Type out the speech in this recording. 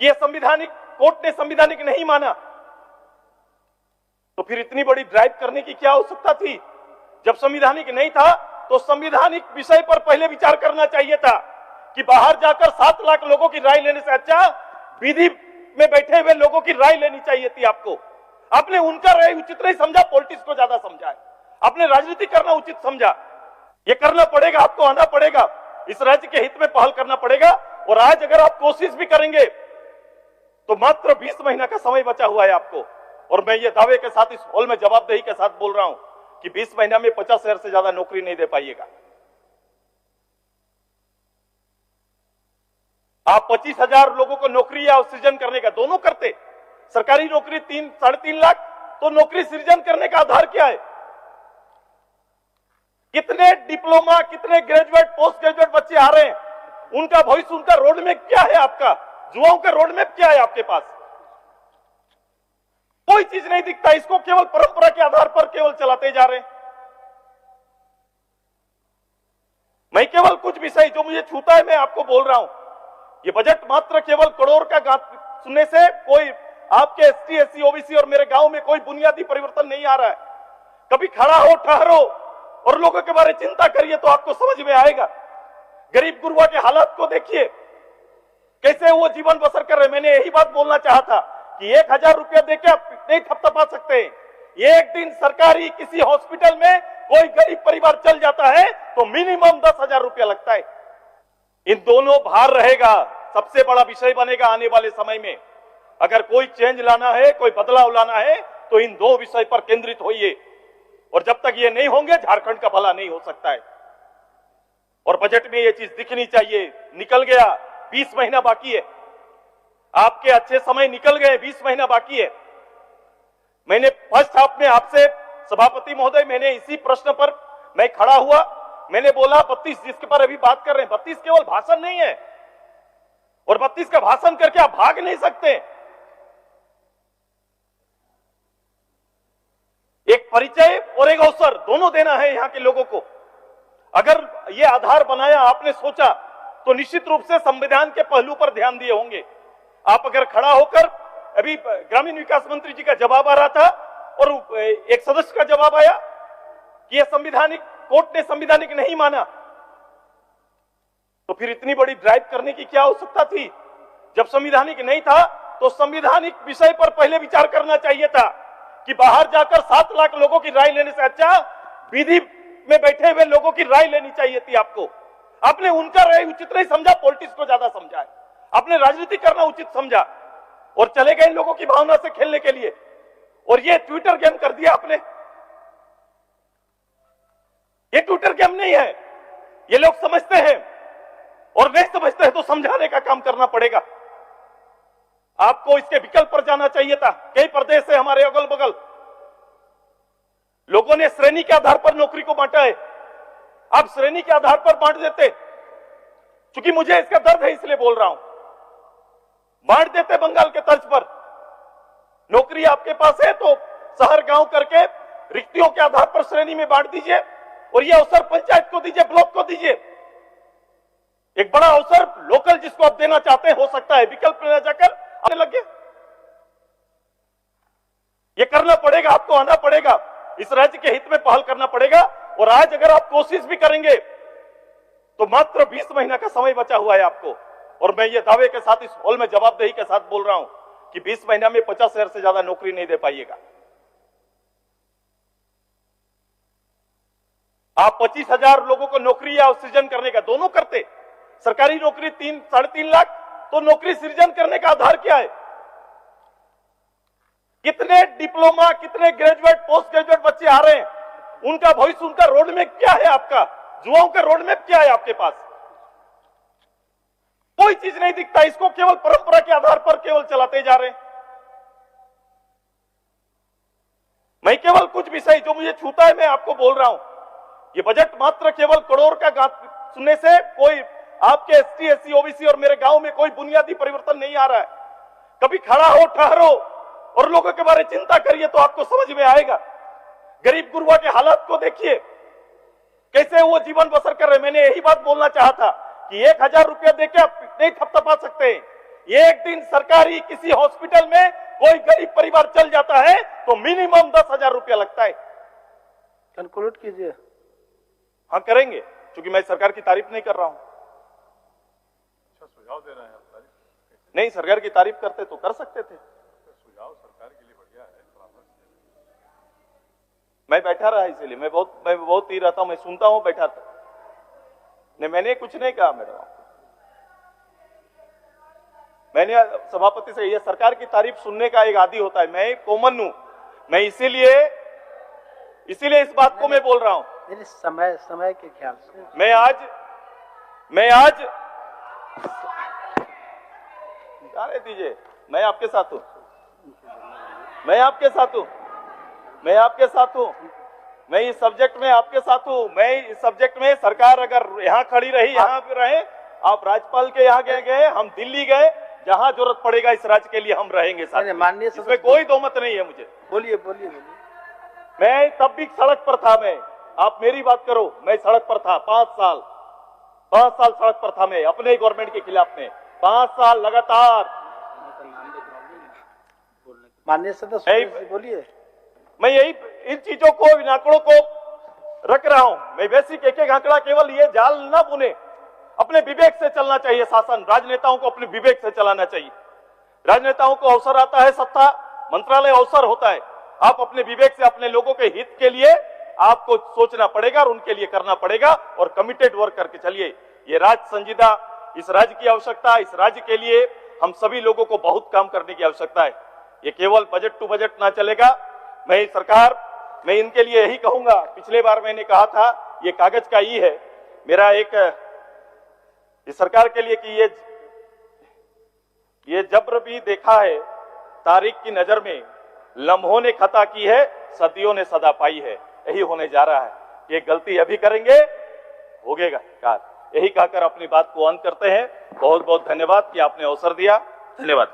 कि यह संविधानिक, कोर्ट ने संविधानिक नहीं माना, तो फिर इतनी बड़ी ड्राइव करने की क्या आवश्यकता थी? जब संविधानिक नहीं था तो संविधानिक विषय पर पहले विचार करना चाहिए था कि बाहर जाकर 7 लाख लोगों की राय लेने से अच्छा विधि में बैठे हुए लोगों की राय लेनी चाहिए थी आपको। आपने उनका राय उचित नहीं समझा, पॉलिटिक्स को ज्यादा समझा है। आपने राजनीति करना उचित समझा। ये करना पड़ेगा, आपको आना पड़ेगा, इस राज्य के हित में पहल करना पड़ेगा। और आज अगर आप कोशिश भी करेंगे तो मात्र 20 महीना का समय बचा हुआ है आपको। और मैं ये दावे के साथ इस हॉल में जवाबदेही के साथ बोल रहा हूं कि 20 महीना में 50,000 से ज्यादा नौकरी नहीं दे पाइएगा। आप 25,000 लोगों को नौकरी या सृजन करने का दोनों करते, सरकारी नौकरी 3-3.5 लाख, तो नौकरी सृजन करने का आधार क्या है? कितने डिप्लोमा, कितने ग्रेजुएट, पोस्ट ग्रेजुएट बच्चे आ रहे हैं, उनका भविष्य, उनका रोड मैप क्या है? आपका युवाओं का रोड मैप क्या है आपके पास? कोई चीज नहीं दिखता। इसको केवल परंपरा के आधार पर केवल चलाते जा रहे हैं। मैं केवल कुछ विषय जो मुझे छूता है मैं आपको बोल रहा हूं। ये बजट मात्र केवल करोड़ का गात सुनने से कोई आपके एसटी, एससी, ओबीसी और मेरे गांव में कोई बुनियादी परिवर्तन नहीं आ रहा है। कभी खड़ा हो, ठहरो और लोगों के बारे में चिंता करिए तो आपको समझ में आएगा। गरीब गुरबा के हालात को देखिए, कैसे वो जीवन बसर कर रहे। मैंने यही बात बोलना चाहा था कि 1,000 रुपया देके आप नहीं थपथपा सकते। एक दिन सरकारी किसी हॉस्पिटल में कोई गरीब परिवार चल जाता है तो मिनिमम 10,000 रुपया लगता है। इन दोनों भार रहेगा, सबसे बड़ा विषय बनेगा आने वाले समय में। अगर कोई चेंज लाना है, कोई बदलाव लाना है तो इन दो विषय पर केंद्रित होइए। और जब तक ये नहीं होंगे झारखंड का भला नहीं हो सकता है। और बजट में ये चीज दिखनी चाहिए। निकल गया, 20 महीना बाकी है, आपके अच्छे समय निकल गए, 20 महीना बाकी है। मैंने फर्स्ट हाफ में आपसे सभापति महोदय, मैंने इसी प्रश्न पर मैं खड़ा हुआ, मैंने बोला 32 जिसके पर अभी बात कर रहे हैं, 32 केवल भाषण नहीं है। और 32 का भाषण करके आप भाग नहीं सकते। एक परिचय और एक अवसर दोनों देना है यहां के लोगों को। अगर ये आधार बनाया आपने सोचा तो निश्चित रूप से संविधान के पहलू पर ध्यान दिए होंगे। आप अगर खड़ा होकर, अभी ग्रामीण विकास मंत्री जी का जवाब आ रहा था और एक सदस्य का जवाब आया कि यह संविधानिक, कोर्ट ने संविधानिक नहीं माना, तो फिर इतनी बड़ी ड्राइव करने की क्या आवश्यकता थी? जब संविधानिक नहीं था तो संविधानिक विषय पर पहले विचार करना चाहिए था कि बाहर जाकर 7 लाख लोगों की राय लेने से अच्छा विधि में बैठे हुए लोगों की राय लेनी चाहिए थी आपको। आपने उनका राय उचित नहीं समझा, पॉलिटिक्स को ज्यादा समझा है। आपने राजनीति करना उचित समझा और चले गए इन लोगों की भावना से खेलने के लिए। और ये ट्विटर गेम कर दिया आपने। ये ट्विटर गेम नहीं है, ये लोग समझते हैं और नहीं समझते हैं तो समझाने का काम करना पड़ेगा। आपको इसके विकल्प पर जाना चाहिए था। कई प्रदेश है हमारे अगल बगल, लोगों ने श्रेणी के आधार पर नौकरी को बांटा है। आप श्रेणी के आधार पर बांट देते, क्योंकि मुझे इसका दर्द है इसलिए बोल रहा हूं, बांट देते बंगाल के तर्ज पर। नौकरी आपके पास है तो शहर गांव करके रिक्तियों के आधार पर श्रेणी में बांट दीजिए और यह अवसर पंचायत को दीजिए, ब्लॉक को दीजिए। एक बड़ा अवसर लोकल जिसको आप देना चाहते हैं हो सकता है, विकल्प में जाकर आने लगे। ये करना पड़ेगा, आपको आना पड़ेगा, इस राज्य के हित में पहल करना पड़ेगा। और आज अगर आप कोशिश भी करेंगे तो मात्र 20 महीना का समय बचा हुआ है आपको। और मैं ये दावे के साथ इस हॉल में जवाबदेही के साथ बोल रहा हूं कि 20 महीना में 50,000 से ज्यादा नौकरी नहीं दे पाइएगा। आप 25,000 लोगों को नौकरी या सृजन करने का दोनों करते, सरकारी नौकरी 3-3.5 लाख, तो नौकरी सृजन करने का आधार क्या है? कितने डिप्लोमा, कितने ग्रेजुएट, पोस्ट ग्रेजुएट बच्चे आ रहे हैं, उनका भविष्य, उनका रोड मैप क्या है? आपका युवाओं का रोड मैप क्या है आपके पास? कोई चीज नहीं दिखता। इसको केवल परंपरा के आधार पर केवल चलाते जा रहे हैं। मैं केवल कुछ विषय जो मुझे छूता है मैं आपको बोल रहा हूं। ये बजट मात्र केवल करोड़ का गात सुनने से कोई आपके एसटी, एससी, ओबीसी और मेरे गांव में कोई बुनियादी परिवर्तन नहीं आ रहा है। कभी खड़ा हो, ठहरो और लोगों के बारे में चिंता करिए तो आपको समझ में आएगा। गरीब गुरबा के हालात को देखिए, कैसे वो जीवन बसर कर रहे। मैंने यही बात बोलना चाहा था कि 1,000 रुपया देके आप नहीं थपथपा सकते। एक दिन सरकारी किसी हॉस्पिटल में कोई गरीब परिवार चल जाता है तो मिनिमम 10,000 रुपया लगता है। कंक्लूड कीजिए। हाँ करेंगे, क्योंकि मैं सरकार की तारीफ नहीं कर रहा हूं। अच्छा सुझाव दे रहे हैं आप, तारीफ नहीं, सरकार की तारीफ करते तो कर सकते थे। सुझाव सरकार के लिए बढ़िया है। मैं बैठा रहा इसीलिए मैं बहुत ही रहता हूं, मैं सुनता हूं, बैठा था। नहीं, मैंने कुछ नहीं कहा मैडम। मैंने सभापति से, ये सरकार की तारीफ सुनने का एक आदी होता है, मैं कॉमन हूं, मैं इसीलिए इस बात को मैं बोल रहा हूं। समय के ख्याल से मैं आज जाने दीजिए, मैं आपके साथ हूं, मैं आपके साथ हूं, मैं आपके साथ हूं, मैं इस सब्जेक्ट में आपके साथ हूं। मैं इस सब्जेक्ट में सरकार अगर यहां खड़ी रही, यहां पे रहे, आप राज्यपाल के यहां गए, हम दिल्ली गए, जहां जरूरत पड़ेगा इस राज्य के लिए हम रहेंगे साथ। माननीय इसमें कोई दो मत नहीं है मुझे। बोलिए बोलिए बोलिए। मैं तब भी सड़क पर था, मैं, आप मेरी बात करो, मैं सड़क पर था 5 साल सड़क पर था मैं, अपने गवर्नमेंट के खिलाफ में 5 साल लगातार। माननीय सदस्य बोलिए। मैं यही इन चीजों को, इन आंकड़ों को रख रहा हूं। मैं बेसिक एक आंकड़ा केवल ये जाल ना बुने, अपने विवेक से चलना चाहिए शासन। राजनेताओं को अपने विवेक से चलाना चाहिए। राजनेताओं को अवसर आता है, सत्ता मंत्रालय अवसर होता है। आप अपने विवेक से अपने लोगों के हित के लिए आपको सोचना पड़ेगा और उनके लिए करना पड़ेगा और कमिटेड वर्क करके चलिए। ये राज्य संजीदा, इस राज्य की आवश्यकता, इस राज्य के लिए हम सभी लोगों को बहुत काम करने की आवश्यकता है। ये केवल बजट टू बजट ना चलेगा। मैं इनके लिए यही कहूंगा, पिछले बार मैंने कहा था ये कागज का ई है मेरा एक इस सरकार के लिए कि ये जब्र भी देखा है तारीख की नजर में, लम्हों ने खता की है, सदियों ने सदा पाई है। यही होने जा रहा है। ये गलती अभी करेंगे, होगेगा कार। यही कहकर अपनी बात को अंत करते हैं। बहुत बहुत धन्यवाद कि आपने अवसर दिया। धन्यवाद।